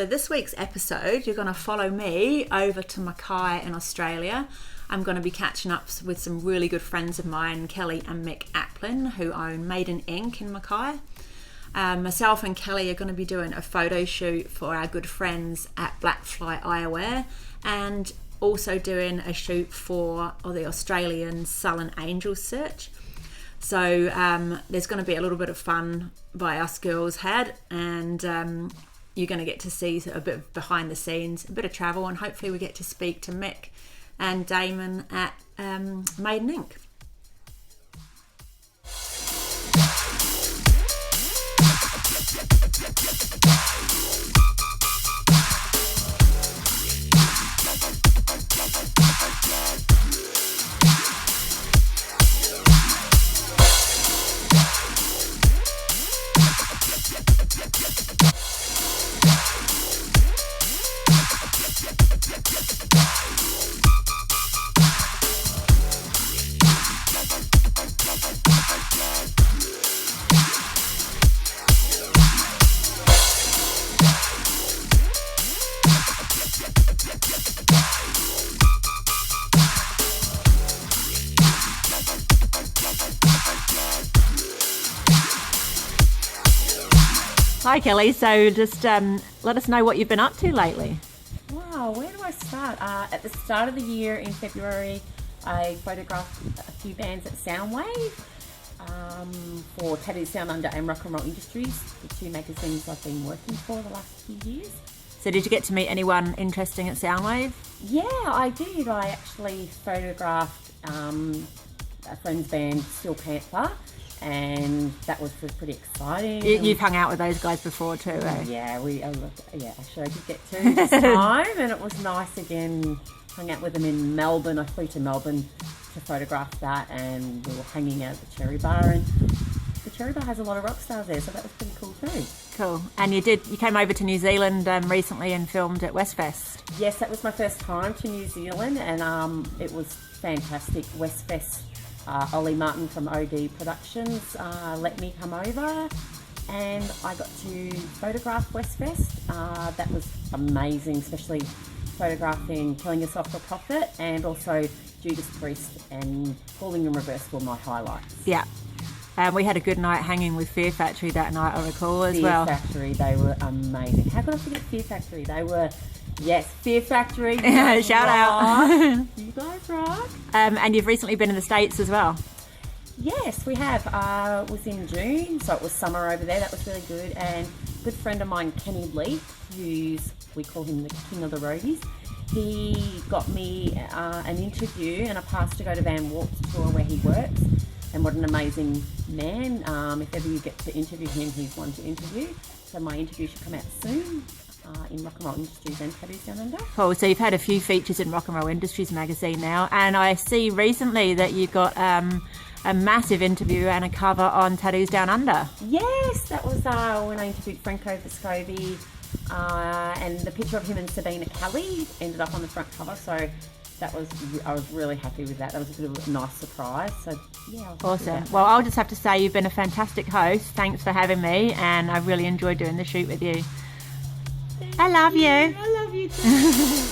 for this week's episode, you're going to follow me over to Mackay in Australia. I'm going to be catching up with some really good friends of mine, Kelly and Mick Applin, who own Maiden Ink in Mackay. Myself and Kelly are going to be doing a photo shoot for our good friends at Blackfly Eyewear, and also doing a shoot for the Australian Sullen Angels Search. So there's going to be a little bit of fun by us girls had, and you're going to get to see a bit of behind the scenes, a bit of travel, and hopefully we get to speak to Mick and Damon at Maiden Ink. Hi Kelly, so just let us know what you've been up to lately. Wow, where do I start? At the start of the year in February, I photographed a few bands at Soundwave for Tattoos Down Under and Rock and Roll Industries, the two magazines I've been working for the last few years. So did you get to meet anyone interesting at Soundwave? Yeah, I did. I actually photographed a friend's band, Steel Panther, and that was pretty exciting. You've hung out with those guys before too, eh? Yeah, actually I did get to this time, and it was nice again. Hung out with them in Melbourne. I flew to Melbourne to photograph that, and we were hanging out at the Cherry Bar, and the Cherry Bar has a lot of rock stars there, so that was pretty cool too. Cool. And you came over to New Zealand recently and filmed at Westfest. Yes, that was my first time to New Zealand, and it was fantastic. Westfest. Ollie Martin from OD Productions let me come over, and I got to photograph Westfest. That was amazing, especially photographing Killing Yourself for Profit and also Judas Priest and Falling in Reverse were my highlights. Yeah. We had a good night hanging with Fear Factory that night, I recall, as well. Fear Factory, they were amazing. How could I forget Fear Factory? They were... Yes, Fear Factory. Shout out. You guys rock. And you've recently been in the States as well. Yes, we have. It was in June, so it was summer over there. That was really good. And a good friend of mine, Kenny Leaf, we call him the king of the roadies, he got me an interview, and I passed to go to Van Warp's tour where he works. And what an amazing man. If ever you get to interview him, he's one to interview. So my interview should come out soon. In Rock and Roll Industries and Tattoos Down Under. Cool, so you've had a few features in Rock and Roll Industries magazine now, and I see recently that you got a massive interview and a cover on Tattoos Down Under. Yes, that was when I interviewed Franco Vescovi, and the picture of him and Sabina Kelly ended up on the front cover, so I was really happy with that. That was a bit of a nice surprise. So yeah, awesome. Well, I'll just have to say you've been a fantastic host. Thanks for having me, and I really enjoyed doing the shoot with you. I love you. I love you too.